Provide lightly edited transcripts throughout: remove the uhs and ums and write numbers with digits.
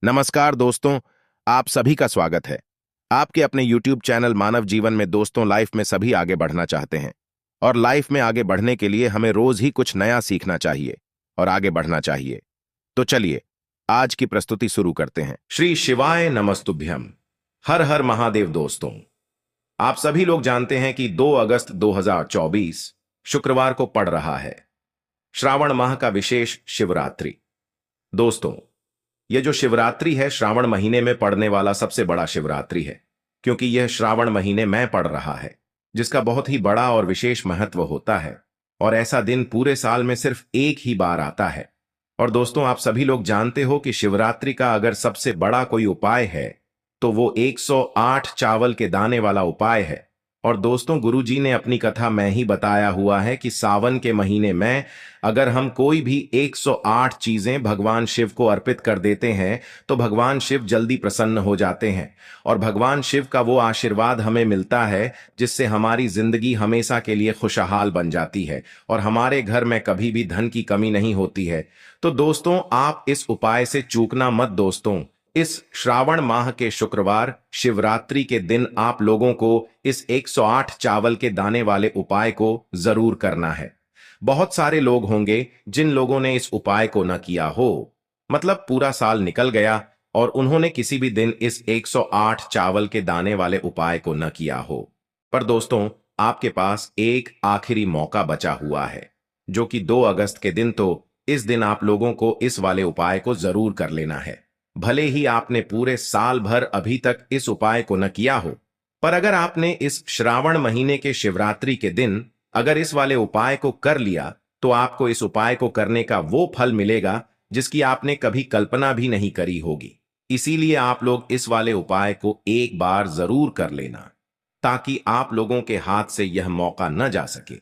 नमस्कार दोस्तों, आप सभी का स्वागत है। आपके अपने YouTube चैनल मानव जीवन में दोस्तों लाइफ में सभी आगे बढ़ना चाहते हैं और लाइफ में आगे बढ़ने के लिए हमें रोज ही कुछ नया सीखना चाहिए और आगे बढ़ना चाहिए। तो चलिए आज की प्रस्तुति शुरू करते हैं। श्री शिवाय नमस्तुभ्यम। हर हर महादेव। दोस्तों, आप सभी लोग जानते हैं कि 2 अगस्त 2024 शुक्रवार को पड़ रहा है श्रावण माह का विशेष शिवरात्रि। दोस्तों, यह जो शिवरात्रि है श्रावण महीने में पड़ने वाला सबसे बड़ा शिवरात्रि है, क्योंकि यह श्रावण महीने में पड़ रहा है, जिसका बहुत ही बड़ा और विशेष महत्व होता है। और ऐसा दिन पूरे साल में सिर्फ एक ही बार आता है। और दोस्तों, आप सभी लोग जानते हो कि शिवरात्रि का अगर सबसे बड़ा कोई उपाय है तो वो 108 चावल के दाने वाला उपाय है। और दोस्तों, गुरुजी ने अपनी कथा में ही बताया हुआ है कि सावन के महीने में अगर हम कोई भी 108 चीजें भगवान शिव को अर्पित कर देते हैं तो भगवान शिव जल्दी प्रसन्न हो जाते हैं और भगवान शिव का वो आशीर्वाद हमें मिलता है जिससे हमारी जिंदगी हमेशा के लिए खुशहाल बन जाती है और हमारे घर में कभी भी धन की कमी नहीं होती है। तो दोस्तों, आप इस उपाय से चूकना मत। दोस्तों, इस श्रावण माह के शुक्रवार शिवरात्रि के दिन आप लोगों को इस 108 चावल के दाने वाले उपाय को जरूर करना है। बहुत सारे लोग होंगे जिन लोगों ने इस उपाय को न किया हो, मतलब पूरा साल निकल गया और उन्होंने किसी भी दिन इस 108 चावल के दाने वाले उपाय को न किया हो। पर दोस्तों, आपके पास एक आखिरी मौका बचा हुआ है, जो कि 2 अगस्त के दिन। तो इस दिन आप लोगों को इस वाले उपाय को जरूर कर लेना है। भले ही आपने पूरे साल भर अभी तक इस उपाय को न किया हो, पर अगर आपने इस श्रावण महीने के शिवरात्रि के दिन अगर इस वाले उपाय को कर लिया तो आपको इस उपाय को करने का वो फल मिलेगा जिसकी आपने कभी कल्पना भी नहीं करी होगी। इसीलिए आप लोग इस वाले उपाय को एक बार जरूर कर लेना, ताकि आप लोगों के हाथ से यह मौका न जा सके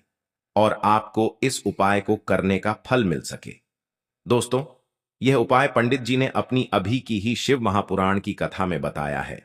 और आपको इस उपाय को करने का फल मिल सके। दोस्तों, यह उपाय पंडित जी ने अपनी अभी की ही शिव महापुराण की कथा में बताया है,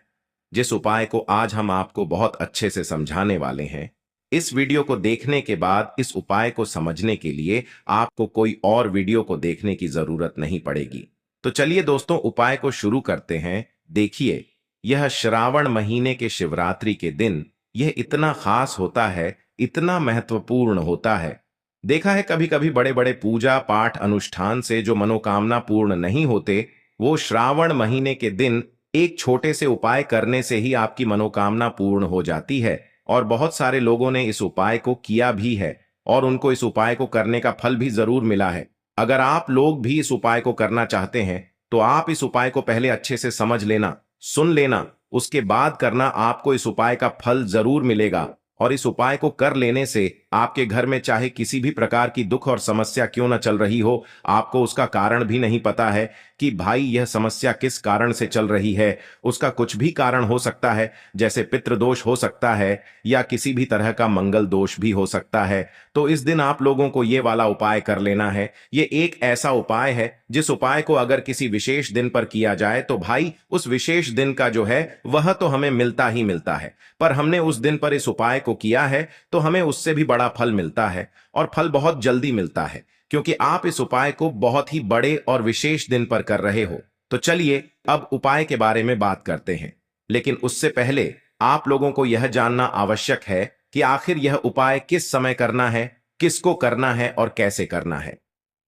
जिस उपाय को आज हम आपको बहुत अच्छे से समझाने वाले हैं। इस वीडियो को देखने के बाद इस उपाय को समझने के लिए आपको कोई और वीडियो को देखने की जरूरत नहीं पड़ेगी। तो चलिए दोस्तों, उपाय को शुरू करते हैं। देखिए, यह श्रावण महीने के शिवरात्रि के दिन यह इतना खास होता है, इतना महत्वपूर्ण होता है। देखा है कभी कभी बड़े बड़े पूजा पाठ अनुष्ठान से जो मनोकामना पूर्ण नहीं होते, वो श्रावण महीने के दिन एक छोटे से उपाय करने से ही आपकी मनोकामना पूर्ण हो जाती है। और बहुत सारे लोगों ने इस उपाय को किया भी है और उनको इस उपाय को करने का फल भी जरूर मिला है। अगर आप लोग भी इस उपाय को करना चाहते हैं तो आप इस उपाय को पहले अच्छे से समझ लेना, सुन लेना, उसके बाद करना। आपको इस उपाय का फल जरूर मिलेगा और इस उपाय को कर लेने से आपके घर में चाहे किसी भी प्रकार की दुख और समस्या क्यों न चल रही हो, आपको उसका कारण भी नहीं पता है कि भाई यह समस्या किस कारण से चल रही है। उसका कुछ भी कारण हो सकता है, जैसे पितृदोष हो सकता है या किसी भी तरह का मंगल दोष भी हो सकता है। तो इस दिन आप लोगों को ये वाला उपाय कर लेना है। ये एक ऐसा उपाय है जिस उपाय को अगर किसी विशेष दिन पर किया जाए तो भाई उस विशेष दिन का जो है वह तो हमें मिलता ही मिलता है, पर हमने उस दिन पर इस उपाय को किया है तो हमें उससे भी बड़ा फल मिलता है और फल बहुत जल्दी मिलता है, क्योंकि आप इस उपाय को बहुत ही बड़े और विशेष दिन पर कर रहे हो। तो चलिए अब उपाय के बारे में बात करते हैं, लेकिन उससे पहले आप लोगों को यह जानना आवश्यक है कि आखिर यह उपाय किस समय करना है, किसको करना है और कैसे करना है।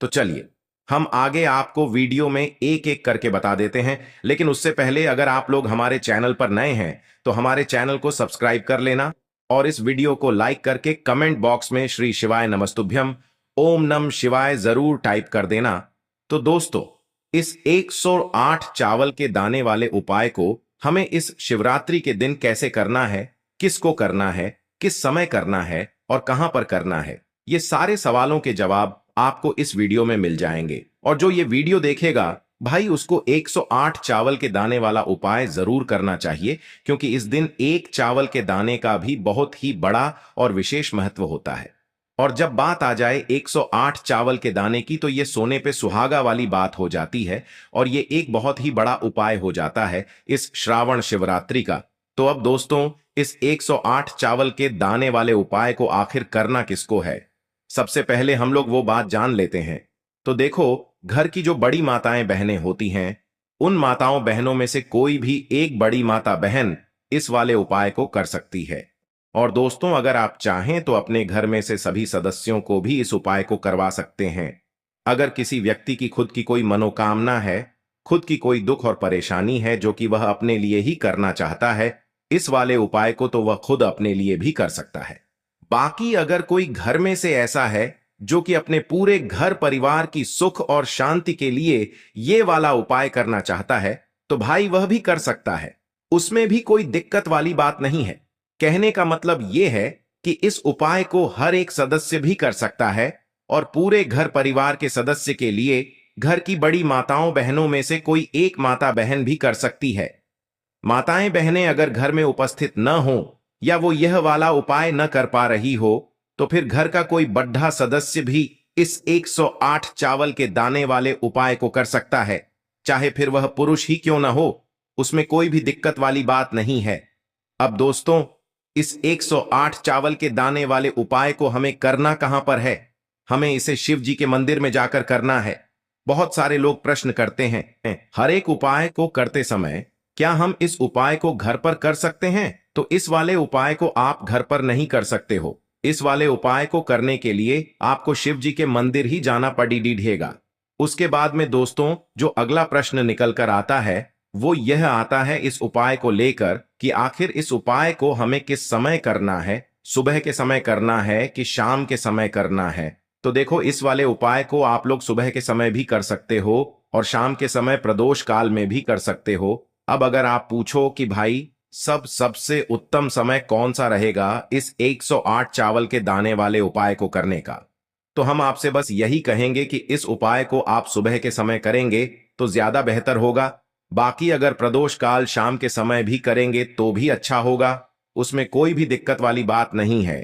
तो चलिए हम आगे आपको वीडियो में एक एक करके बता देते हैं, लेकिन उससे पहले अगर आप लोग हमारे चैनल पर नए हैं तो हमारे चैनल को सब्सक्राइब कर लेना और इस वीडियो को लाइक करके कमेंट बॉक्स में श्री शिवाय नमस्तुभ्यम ओम नम शिवाय जरूर टाइप कर देना। तो दोस्तों, इस 108 चावल के दाने वाले उपाय को हमें इस शिवरात्रि के दिन कैसे करना है, किसको करना है, किस समय करना है और कहां पर करना है, ये सारे सवालों के जवाब आपको इस वीडियो में मिल जाएंगे। और जो ये वीडियो देखेगा भाई उसको 108 चावल के दाने वाला उपाय जरूर करना चाहिए, क्योंकि इस दिन एक चावल के दाने का भी बहुत ही बड़ा और विशेष महत्व होता है। और जब बात आ जाए 108 चावल के दाने की तो ये सोने पे सुहागा वाली बात हो जाती है और ये एक बहुत ही बड़ा उपाय हो जाता है इस श्रावण शिवरात्रि का। तो अब दोस्तों, इस 108 चावल के दाने वाले उपाय को आखिर करना किसको है, सबसे पहले हम लोग वो बात जान लेते हैं। तो देखो, घर की जो बड़ी माताएं बहनें होती हैं उन माताओं बहनों में से कोई भी एक बड़ी माता बहन इस वाले उपाय को कर सकती है। और दोस्तों, अगर आप चाहें तो अपने घर में से सभी सदस्यों को भी इस उपाय को करवा सकते हैं। अगर किसी व्यक्ति की खुद की कोई मनोकामना है, खुद की कोई दुख और परेशानी है जो कि वह अपने लिए ही करना चाहता है, इस वाले उपाय को तो वह खुद अपने लिए भी कर सकता है। बाकी अगर कोई घर में से ऐसा है जो कि अपने पूरे घर परिवार की सुख और शांति के लिए ये वाला उपाय करना चाहता है, तो भाई वह भी कर सकता है। उसमें भी कोई दिक्कत वाली बात नहीं है। कहने का मतलब यह है कि इस उपाय को हर एक सदस्य भी कर सकता है और पूरे घर परिवार के सदस्य के लिए घर की बड़ी माताओं बहनों में से कोई एक माता बहन भी कर सकती है। माताएं बहनें अगर घर में उपस्थित न हो या वो यह वाला उपाय न कर पा रही हो, तो फिर घर का कोई बड्ढा सदस्य भी इस 108 चावल के दाने वाले उपाय को कर सकता है। चाहे फिर वह पुरुष ही क्यों न हो, उसमें कोई भी दिक्कत वाली बात नहीं है। अब दोस्तों, इस 108 चावल के दाने वाले उपाय को हमें करना कहां पर है? हमें इसे शिव जी के मंदिर में जाकर करना है। बहुत सारे लोग प्रश्न करते हैं, हर एक उपाय को करते समय क्या हम इस उपाय को घर पर कर सकते हैं? तो इस वाले उपाय को आप घर पर नहीं कर सकते हो। इस वाले उपाय को करने के लिए आपको शिव जी के मंदिर ही जाना पड़ेगा। उसके बाद में दोस्तों, जो अगला प्रश्न निकल कर आता है वो यह आता है इस उपाय को लेकर कि आखिर इस उपाय को हमें किस समय करना है, सुबह के समय करना है कि शाम के समय करना है? तो देखो, इस वाले उपाय को आप लोग सुबह के समय भी कर सकते हो और शाम के समय प्रदोष काल में भी कर सकते हो। अब अगर आप पूछो कि भाई सबसे उत्तम समय कौन सा रहेगा इस 108 चावल के दाने वाले उपाय को करने का, तो हम आपसे बस यही कहेंगे कि इस उपाय को आप सुबह के समय करेंगे तो ज्यादा बेहतर होगा। बाकी अगर प्रदोष काल शाम के समय भी करेंगे तो भी अच्छा होगा, उसमें कोई भी दिक्कत वाली बात नहीं है।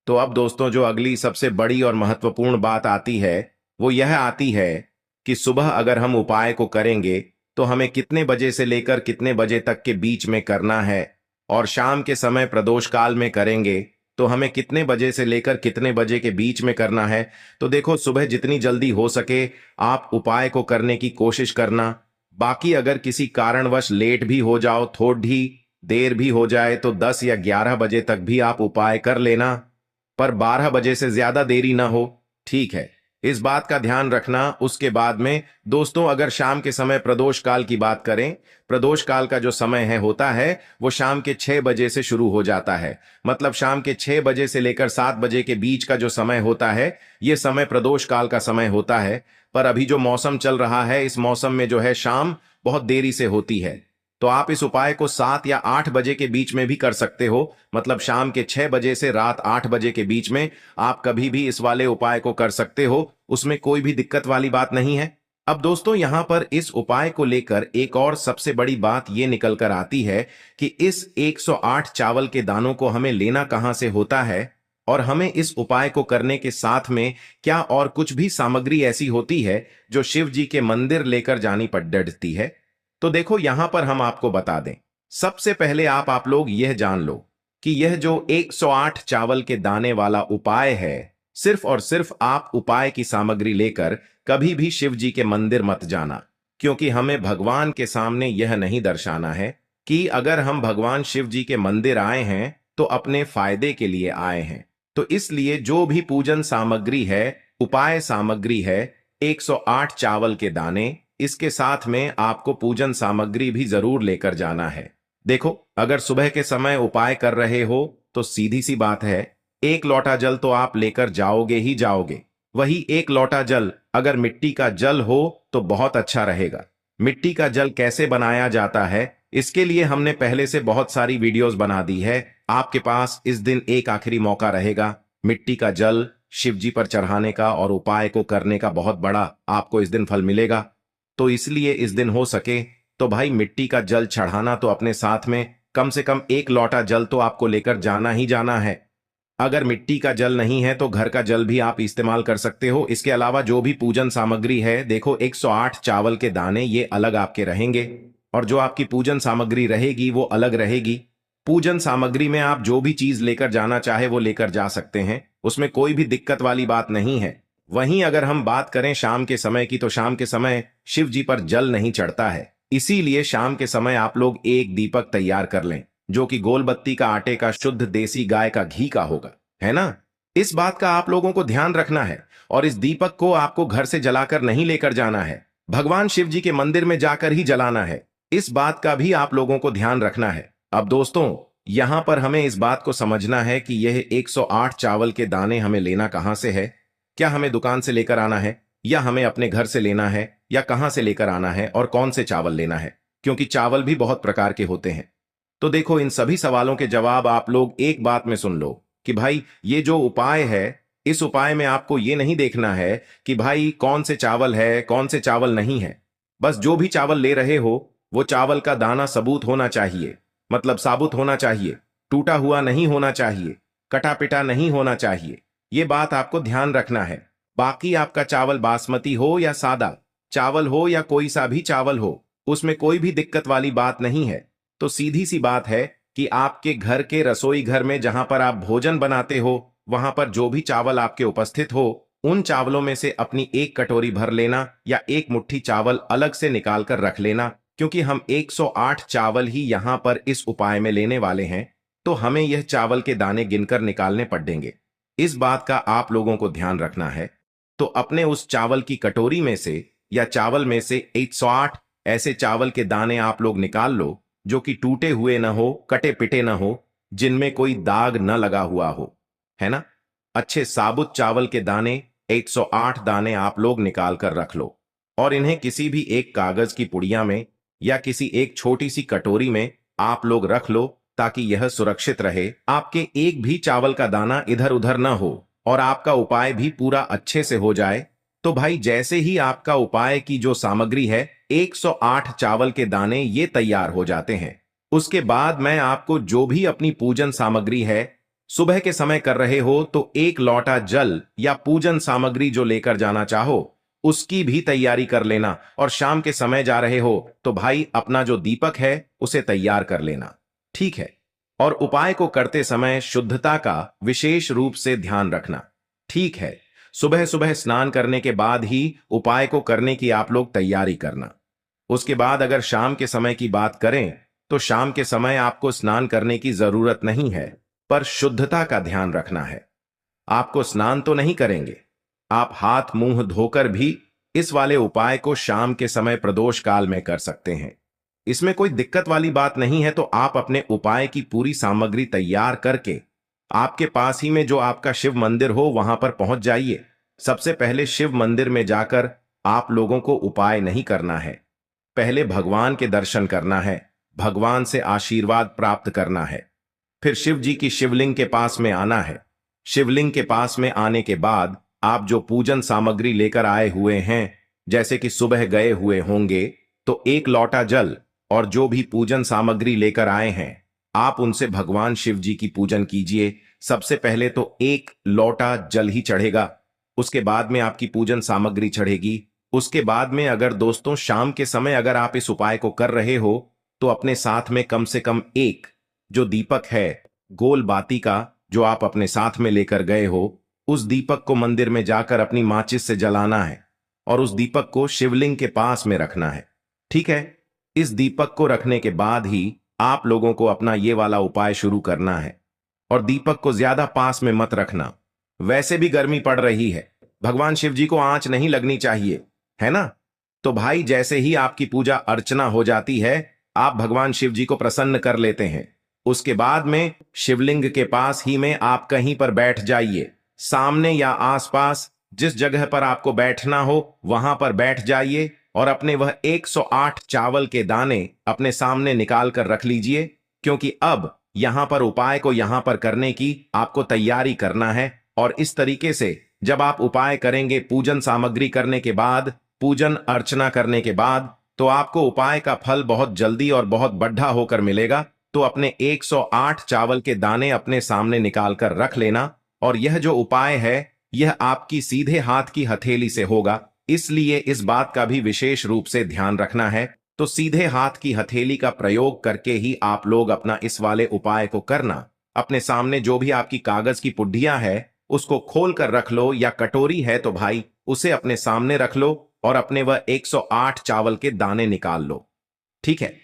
तो अब दोस्तों, जो अगली सबसे बड़ी और महत्वपूर्ण बात आती है वो यह आती है कि सुबह अगर हम उपाय को करेंगे तो हमें कितने बजे से लेकर कितने बजे तक के बीच में करना है, और शाम के समय प्रदोष काल में करेंगे तो हमें कितने बजे से लेकर कितने बजे के बीच में करना है। तो देखो, सुबह जितनी जल्दी हो सके आप उपाय को करने की कोशिश करना। बाकी अगर किसी कारणवश लेट भी हो जाओ, थोड़ी देर भी हो जाए, तो 10 या 11 बजे तक भी आप उपाय कर लेना, पर 12 बजे से ज्यादा देरी ना हो, ठीक है? इस बात का ध्यान रखना। उसके बाद में दोस्तों, अगर शाम के समय प्रदोष काल की बात करें, प्रदोष काल का जो समय होता है वो शाम के 6 बजे से शुरू हो जाता है। मतलब शाम के 6 बजे से लेकर 7 बजे के बीच का जो समय होता है, ये समय प्रदोष काल का समय होता है। पर अभी जो मौसम चल रहा है, इस मौसम में जो है शाम बहुत देरी से होती है, तो आप इस उपाय को 7 या 8 बजे के बीच में भी कर सकते हो। मतलब शाम के 6 बजे से रात 8 बजे के बीच में आप कभी भी इस वाले उपाय को कर सकते हो, उसमें कोई भी दिक्कत वाली बात नहीं है। अब दोस्तों, यहां पर इस उपाय को लेकर एक और सबसे बड़ी बात यह निकल कर आती है कि इस 108 चावल के दानों को हमें लेना कहां से होता है, और हमें इस उपाय को करने के साथ में क्या और कुछ भी सामग्री ऐसी होती है जो शिव जी के मंदिर लेकर जानी पड़ती है। तो देखो, यहां पर हम आपको बता दें। सबसे पहले आप लोग यह जान लो कि यह जो 108 चावल के दाने वाला उपाय है, सिर्फ और सिर्फ आप उपाय की सामग्री लेकर कभी भी शिव जी के मंदिर मत जाना, क्योंकि हमें भगवान के सामने यह नहीं दर्शाना है कि अगर हम भगवान शिव जी के मंदिर आए हैं तो अपने फायदे के लिए आए हैं। तो इसलिए जो भी पूजन सामग्री है, उपाय सामग्री है, 108 चावल के दाने, इसके साथ में आपको पूजन सामग्री भी जरूर लेकर जाना है। देखो, अगर सुबह के समय उपाय कर रहे हो तो सीधी सी बात है, 1 लोटा जल तो आप लेकर जाओगे ही जाओगे। वही 1 लोटा जल अगर मिट्टी का जल हो तो बहुत अच्छा रहेगा। मिट्टी का जल कैसे बनाया जाता है, इसके लिए हमने पहले से बहुत सारी वीडियोस बना दी है। आपके पास इस दिन एक आखिरी मौका रहेगा मिट्टी का जल शिव जी पर चढ़ाने का और उपाय को करने का। बहुत बड़ा आपको इस दिन फल मिलेगा। तो इसलिए इस दिन हो सके तो भाई मिट्टी का जल चढ़ाना तो अपने साथ में कम से कम 1 लोटा जल तो आपको लेकर जाना ही जाना है। अगर मिट्टी का जल नहीं है तो घर का जल भी आप इस्तेमाल कर सकते हो। इसके अलावा जो भी पूजन सामग्री है, देखो 108 चावल के दाने ये अलग आपके रहेंगे, और जो आपकी पूजन सामग्री रहेगी वो अलग रहेगी। पूजन सामग्री में आप जो भी चीज लेकर जाना चाहे वो लेकर जा सकते हैं, उसमें कोई भी दिक्कत वाली बात नहीं है। वहीं अगर हम बात करें शाम के समय की, तो शाम के समय शिव जी पर जल नहीं चढ़ता है। इसीलिए शाम के समय आप लोग एक दीपक तैयार कर लें, जो कि गोलबत्ती का आटे का शुद्ध देसी गाय का घी का होगा, है ना। इस बात का आप लोगों को ध्यान रखना है, और इस दीपक को आपको घर से जलाकर नहीं लेकर जाना है, भगवान शिव जी के मंदिर में जाकर ही जलाना है। इस बात का भी आप लोगों को ध्यान रखना है। अब दोस्तों, यहां पर हमें इस बात को समझना है कि यह 108 चावल के दाने हमें लेना कहां से है। क्या हमें दुकान से लेकर आना है, या हमें अपने घर से लेना है, या कहां से लेकर आना है, और कौन से चावल लेना है, क्योंकि चावल भी बहुत प्रकार के होते हैं। तो देखो, इन सभी सवालों के जवाब आप लोग एक बात में सुन लो कि भाई ये जो उपाय है, इस उपाय में आपको ये नहीं देखना है कि भाई कौन से चावल है कौन से चावल नहीं है। बस जो भी चावल ले रहे हो वो चावल का दाना सबूत होना चाहिए, मतलब साबुत होना चाहिए, टूटा हुआ नहीं होना चाहिए, कटा पिटा नहीं होना चाहिए। ये बात आपको ध्यान रखना है। बाकी आपका चावल बासमती हो या सादा चावल हो या कोई सा भी चावल हो, उसमें कोई भी दिक्कत वाली बात नहीं है। तो सीधी सी बात है कि आपके घर के रसोई घर में जहां पर आप भोजन बनाते हो, वहां पर जो भी चावल आपके उपस्थित हो, उन चावलों में से अपनी एक कटोरी भर लेना या एक मुट्ठी चावल अलग से निकाल कर रख लेना, क्योंकि हम 108 चावल ही यहां पर इस उपाय में लेने वाले हैं। तो हमें यह चावल के दाने गिनकर निकालने पड़ेंगे। इस बात का आप लोगों को ध्यान रखना है। तो अपने उस चावल की कटोरी में से या चावल में से 108 ऐसे चावल के दाने आप लोग निकाल लो, जो कि टूटे हुए न हो, कटे पिटे न हो, जिनमें कोई दाग न लगा हुआ हो, है ना। अच्छे साबुत चावल के दाने 108 दाने आप लोग निकाल कर रख लो, और इन्हें किसी भी एक कागज की पुड़िया में या किसी एक छोटी सी कटोरी में आप लोग रख लो, ताकि यह सुरक्षित रहे, आपके एक भी चावल का दाना इधर उधर न हो, और आपका उपाय भी पूरा अच्छे से हो जाए। तो भाई जैसे ही आपका उपाय की जो सामग्री है 108 चावल के दाने ये तैयार हो जाते हैं, उसके बाद मैं आपको जो भी अपनी पूजन सामग्री है, सुबह के समय कर रहे हो तो एक लौटा जल या पूजन सामग्री जो लेकर जाना चाहो उसकी भी तैयारी कर लेना, और शाम के समय जा रहे हो तो भाई अपना जो दीपक है उसे तैयार कर लेना, ठीक है। और उपाय को करते समय शुद्धता का विशेष रूप से ध्यान रखना, ठीक है। सुबह सुबह स्नान करने के बाद ही उपाय को करने की आप लोग तैयारी करना। उसके बाद अगर शाम के समय की बात करें तो शाम के समय आपको स्नान करने की जरूरत नहीं है, पर शुद्धता का ध्यान रखना है। आपको स्नान तो नहीं करेंगे, आप हाथ मुंह धोकर भी इस वाले उपाय को शाम के समय प्रदोष काल में कर सकते हैं। इसमें कोई दिक्कत वाली बात नहीं है। तो आप अपने उपाय की पूरी सामग्री तैयार करके आपके पास ही में जो आपका शिव मंदिर हो वहां पर पहुंच जाइए। सबसे पहले शिव मंदिर में जाकर आप लोगों को उपाय नहीं करना है, पहले भगवान के दर्शन करना है, भगवान से आशीर्वाद प्राप्त करना है। फिर शिव जी की शिवलिंग के पास में आना है। शिवलिंग के पास में आने के बाद आप जो पूजन सामग्री लेकर आए हुए हैं, जैसे कि सुबह गए हुए होंगे तो एक लौटा जल और जो भी पूजन सामग्री लेकर आए हैं, आप उनसे भगवान शिव जी की पूजन कीजिए। सबसे पहले तो एक लौटा जल ही चढ़ेगा, उसके बाद में आपकी पूजन सामग्री चढ़ेगी। उसके बाद में अगर दोस्तों शाम के समय अगर आप इस उपाय को कर रहे हो तो अपने साथ में कम से कम एक जो दीपक है गोल बाती का, जो आप अपने साथ में लेकर गए हो, उस दीपक को मंदिर में जाकर अपनी माचिस से जलाना है और उस दीपक को शिवलिंग के पास में रखना है, ठीक है। इस दीपक को रखने के बाद ही आप लोगों को अपना ये वाला उपाय शुरू करना है, और दीपक को ज्यादा पास में मत रखना। वैसे भी गर्मी पड़ रही है, भगवान शिव जी को आंच नहीं लगनी चाहिए, है ना। तो भाई जैसे ही आपकी पूजा अर्चना हो जाती है, आप भगवान शिव जी को प्रसन्न कर लेते हैं। उसके बाद में शिवलिंग के पास ही में आप कहीं पर बैठ जाइए, सामने या आसपास जिस जगह पर आपको बैठना हो वहां पर बैठ जाइए, और अपने वह 108 चावल के दाने अपने सामने निकाल कर रख लीजिए, क्योंकि अब यहां पर उपाय को यहां पर करने की आपको तैयारी करना है। और इस तरीके से जब आप उपाय करेंगे, पूजन सामग्री करने के बाद, पूजन अर्चना करने के बाद, तो आपको उपाय का फल बहुत जल्दी और बहुत बढ़ा होकर मिलेगा। तो अपने 108 चावल के दाने अपने सामने निकाल कर रख लेना, और यह जो उपाय है यह आपकी सीधे हाथ की हथेली से होगा, इसलिए इस बात का भी विशेष रूप से ध्यान रखना है। तो सीधे हाथ की हथेली का प्रयोग करके ही आप लोग अपना इस वाले उपाय को करना। अपने सामने जो भी आपकी कागज की पुड्डियां है उसको खोल कर रख लो, या कटोरी है तो भाई उसे अपने सामने रख लो और अपने वह 108 चावल के दाने निकाल लो। ठीक है।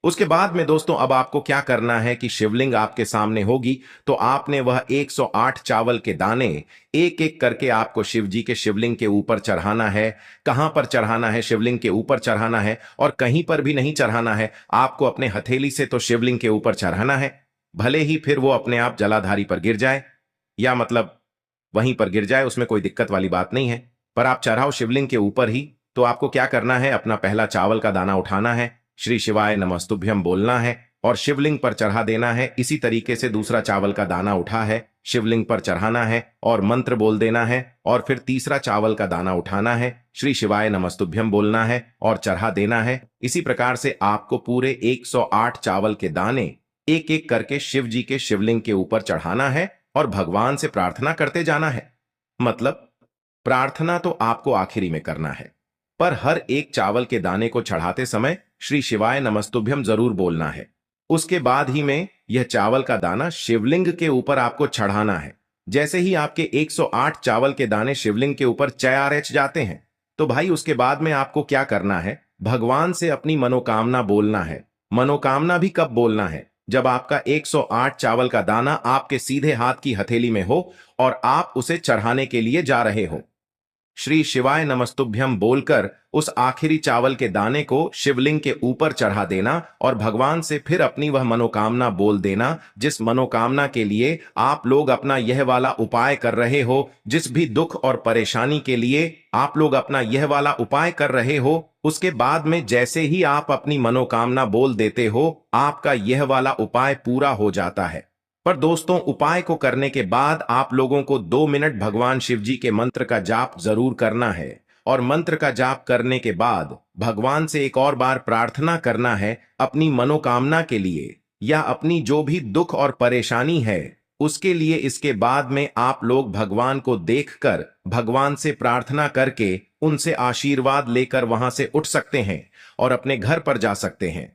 उसके बाद में दोस्तों अब आपको क्या करना है कि शिवलिंग आपके सामने होगी, तो आपने वह 108 चावल के दाने एक एक करके आपको शिव जी के शिवलिंग के ऊपर चढ़ाना है। कहां पर चढ़ाना है? शिवलिंग के ऊपर चढ़ाना है, और कहीं पर भी नहीं चढ़ाना है। आपको अपने हथेली से तो शिवलिंग के ऊपर चढ़ाना है, भले ही फिर वो अपने आप जलाधारी पर गिर जाए, या मतलब वहीं पर गिर जाए, उसमें कोई दिक्कत वाली बात नहीं है। पर आप चढ़ाओ शिवलिंग के ऊपर ही। तो आपको क्या करना है? अपना पहला चावल का दाना उठाना है, श्री शिवाय नमस्तुभ्यम बोलना है और शिवलिंग पर चढ़ा देना है। इसी तरीके से दूसरा चावल का दाना उठा है, शिवलिंग पर चढ़ाना है और मंत्र बोल देना है। और फिर तीसरा चावल का दाना उठाना है, श्री शिवाय नमस्तुभ्यम बोलना है और चढ़ा देना है। इसी प्रकार से आपको पूरे 108 चावल के दाने एक एक करके शिव जी के शिवलिंग के ऊपर चढ़ाना है और भगवान से प्रार्थना करते जाना है। मतलब प्रार्थना तो आपको आखिरी में करना है, पर हर एक चावल के दाने को चढ़ाते समय श्री शिवाय नमस्तुभ्यम जरूर बोलना है। उसके बाद ही में यह चावल का दाना शिवलिंग के ऊपर आपको चढ़ाना है। जैसे ही आपके 108 चावल के दाने शिवलिंग के ऊपर चयारच जाते हैं, तो भाई उसके बाद में आपको क्या करना है? भगवान से अपनी मनोकामना बोलना है। मनोकामना भी कब बोलना है? जब आपका 108 चावल का दाना आपके सीधे हाथ की हथेली में हो और आप उसे चढ़ाने के लिए जा रहे हो। श्री शिवाय नमस्तुभ्यम बोलकर उस आखिरी चावल के दाने को शिवलिंग के ऊपर चढ़ा देना और भगवान से फिर अपनी वह मनोकामना बोल देना, जिस मनोकामना के लिए आप लोग अपना यह वाला उपाय कर रहे हो। जिस भी दुख और परेशानी के लिए आप लोग अपना यह वाला उपाय कर रहे हो, उसके बाद में जैसे ही आप अपनी मनोकामना बोल देते हो, आपका यह वाला उपाय पूरा हो जाता है। पर दोस्तों, उपाय को करने के बाद आप लोगों को 2 मिनट भगवान शिव जी के मंत्र का जाप जरूर करना है। और मंत्र का जाप करने के बाद भगवान से एक और बार प्रार्थना करना है अपनी मनोकामना के लिए, या अपनी जो भी दुख और परेशानी है उसके लिए। इसके बाद में आप लोग भगवान को देखकर भगवान से प्रार्थना करके उनसे आशीर्वाद लेकर वहां से उठ सकते हैं और अपने घर पर जा सकते हैं।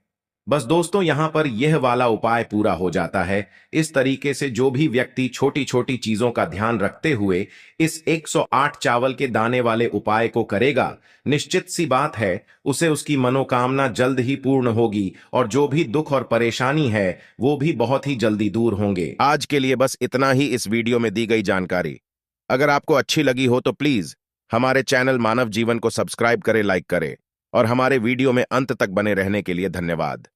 बस दोस्तों, यहां पर यह वाला उपाय पूरा हो जाता है। इस तरीके से जो भी व्यक्ति छोटी छोटी चीजों का ध्यान रखते हुए इस 108 चावल के दाने वाले उपाय को करेगा, निश्चित सी बात है उसे उसकी मनोकामना जल्द ही पूर्ण होगी और जो भी दुख और परेशानी है वो भी बहुत ही जल्दी दूर होंगे। आज के लिए बस इतना ही इस वीडियो में दी गई जानकारी। अगर आपको अच्छी लगी हो तो प्लीज हमारे चैनल मानव जीवन को सब्सक्राइब करें, लाइक करें, और हमारे वीडियो में अंत तक बने रहने के लिए धन्यवाद।